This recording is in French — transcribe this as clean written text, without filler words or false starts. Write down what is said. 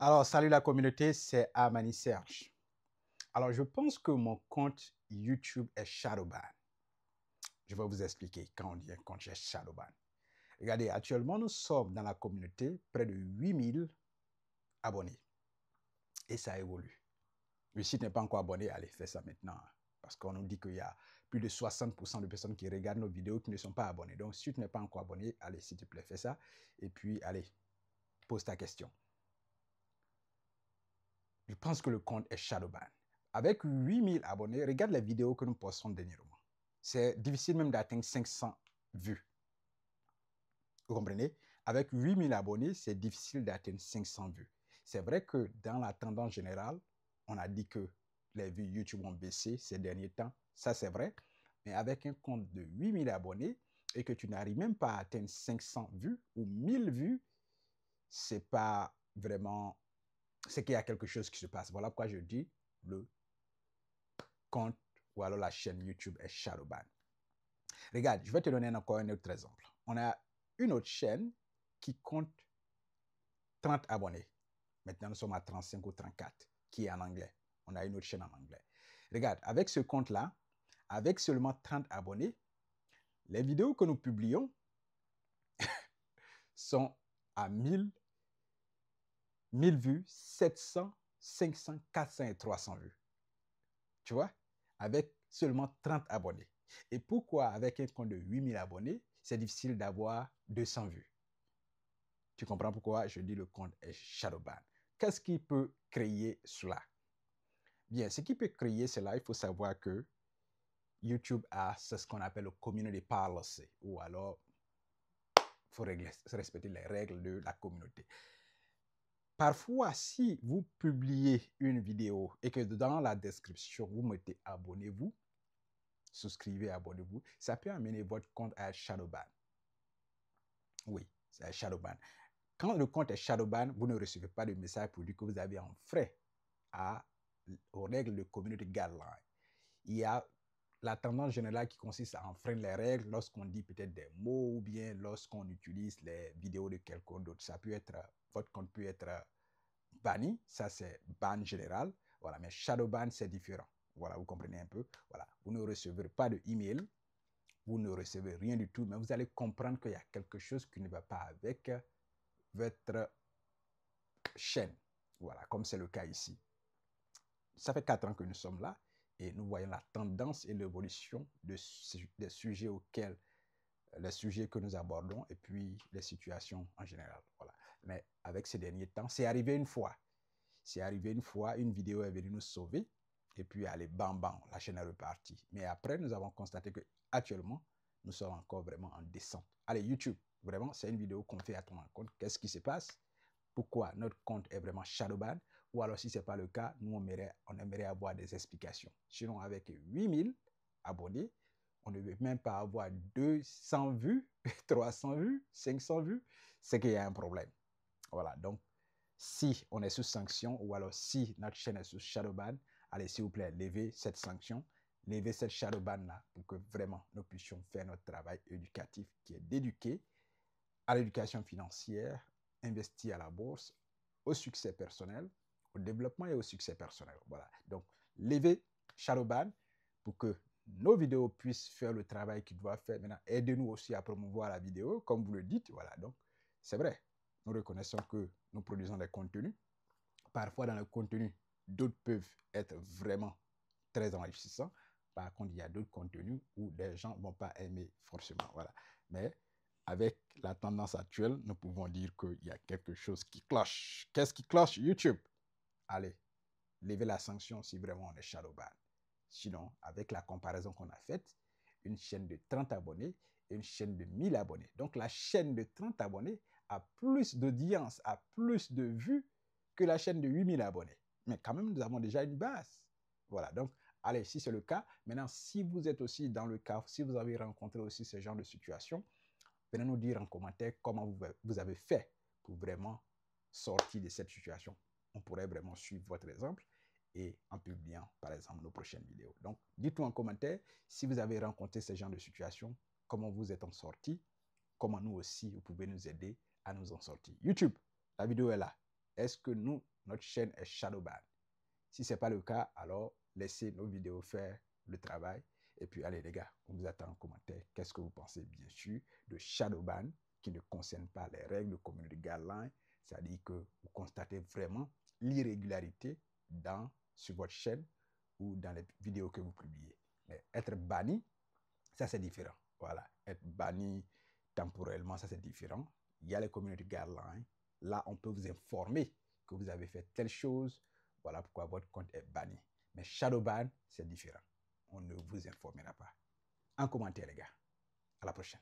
Alors, salut la communauté, c'est Amani Serge. Alors, je pense que mon compte YouTube est shadowban. Je vais vous expliquer quand on dit un compte est shadowban. Regardez, actuellement, nous sommes dans la communauté près de 8000 abonnés. Et ça évolue. Le site n'est pas encore abonné, allez, faites ça maintenant. Parce qu'on nous dit qu'il y a plus de 60% de personnes qui regardent nos vidéos qui ne sont pas abonnées. Donc, si tu n'es pas encore abonné, allez, s'il te plaît, fais ça. Et puis, allez, pose ta question. Je pense que le compte est shadowban. Avec 8000 abonnés, regarde les vidéos que nous postons dernièrement. C'est difficile même d'atteindre 500 vues. Vous comprenez? Avec 8000 abonnés, c'est difficile d'atteindre 500 vues. C'est vrai que dans la tendance générale, on a dit que les vues YouTube ont baissé ces derniers temps. Ça, c'est vrai. Mais avec un compte de 8000 abonnés et que tu n'arrives même pas à atteindre 500 vues ou 1000 vues, c'est pas vraiment... C'est qu'il y a quelque chose qui se passe. Voilà pourquoi je dis le compte ou alors la chaîne YouTube est shadowban. Regarde, je vais te donner encore un autre exemple. On a une autre chaîne qui compte 30 abonnés. Maintenant, nous sommes à 35 ou 34, qui est en anglais. On a une autre chaîne en anglais. Regarde, avec ce compte-là, avec seulement 30 abonnés, les vidéos que nous publions sont à 1000 vues, 700, 500, 400 et 300 vues. Tu vois? Avec seulement 30 abonnés. Et pourquoi avec un compte de 8000 abonnés, c'est difficile d'avoir 200 vues? Tu comprends pourquoi je dis le compte est shadowban. Qu'est-ce qui peut créer cela? Bien, ce qui peut créer cela, il faut savoir que YouTube a ce qu'on appelle le community policy, ou alors il faut respecter les règles de la communauté. Parfois, si vous publiez une vidéo et que dans la description, vous mettez abonnez-vous, souscrivez, abonnez-vous, ça peut amener votre compte à être shadowban. Oui, c'est shadowban. Quand le compte est shadowban, vous ne recevez pas de message pour dire que vous avez un frais aux règles de community guidelines. Il y a la tendance générale qui consiste à enfreindre les règles lorsqu'on dit peut-être des mots ou bien lorsqu'on utilise les vidéos de quelqu'un d'autre. Ça peut être, votre compte peut être banni, ça c'est ban général. Voilà, mais shadowban c'est différent. Voilà, vous comprenez un peu. Voilà, vous ne recevrez pas de email, vous ne recevez rien du tout, mais vous allez comprendre qu'il y a quelque chose qui ne va pas avec votre chaîne. Voilà, comme c'est le cas ici. Ça fait 4 ans que nous sommes là et nous voyons la tendance et l'évolution des sujets les sujets que nous abordons et puis les situations en général. Voilà. Mais avec ces derniers temps, c'est arrivé une fois. C'est arrivé une fois, une vidéo est venue nous sauver et puis allez, bam, bam, la chaîne est repartie. Mais après, nous avons constaté que actuellement, nous sommes encore vraiment en descente. Allez, YouTube, vraiment, c'est une vidéo qu'on fait à ton compte. Qu'est-ce qui se passe? Pourquoi notre compte est vraiment shadowban? Ou alors, si ce n'est pas le cas, nous, on aimerait avoir des explications. Sinon, avec 8000 abonnés, on ne veut même pas avoir 200 vues, 300 vues, 500 vues, c'est qu'il y a un problème. Voilà, donc, si on est sous sanction ou alors si notre chaîne est sous shadowban, allez, s'il vous plaît, levez cette sanction, levez cette shadowban-là pour que vraiment nous puissions faire notre travail éducatif qui est d'éduquer à l'éducation financière, investir à la bourse, au succès personnel, au développement et au succès personnel. Voilà. Donc, levez shadowban pour que nos vidéos puissent faire le travail qu'ils doivent faire. Maintenant, aidez-nous aussi à promouvoir la vidéo, comme vous le dites. Voilà. Donc, c'est vrai. Nous reconnaissons que nous produisons des contenus. Parfois, dans le contenu, d'autres peuvent être vraiment très enrichissants. Par contre, il y a d'autres contenus où les gens ne vont pas aimer forcément. Voilà. Mais avec la tendance actuelle, nous pouvons dire qu'il y a quelque chose qui cloche. Qu'est-ce qui cloche? YouTube. Allez, levez la sanction si vraiment on est shadowban. Sinon, avec la comparaison qu'on a faite, une chaîne de 30 abonnés et une chaîne de 1000 abonnés. Donc, la chaîne de 30 abonnés a plus d'audience, a plus de vues que la chaîne de 8000 abonnés. Mais quand même, nous avons déjà une base. Voilà, donc, allez, si c'est le cas, maintenant, si vous êtes aussi dans le cas, si vous avez rencontré aussi ce genre de situation, venez nous dire en commentaire comment vous avez fait pour vraiment sortir de cette situation. On pourrait vraiment suivre votre exemple et en publiant, par exemple, nos prochaines vidéos. Donc, dites-nous en commentaire si vous avez rencontré ce genre de situation, comment vous êtes en sorti, comment nous aussi, vous pouvez nous aider à nous en sortir. YouTube, la vidéo est là. est-ce que notre chaîne est shadow ban? Si ce n'est pas le cas, alors laissez nos vidéos faire le travail. Et puis, allez les gars, on vous attend en commentaire. Qu'est-ce que vous pensez, bien sûr, de shadow ban qui ne concerne pas les règles de community guidelines, c'est-à-dire que vous constatez vraiment l'irrégularité sur votre chaîne ou dans les vidéos que vous publiez. Mais être banni, ça c'est différent. Voilà, être banni temporellement, ça c'est différent. Il y a les community guidelines. Là, on peut vous informer que vous avez fait telle chose. Voilà pourquoi votre compte est banni. Mais shadow ban, c'est différent. On ne vous informera pas. En commentaire, les gars. À la prochaine.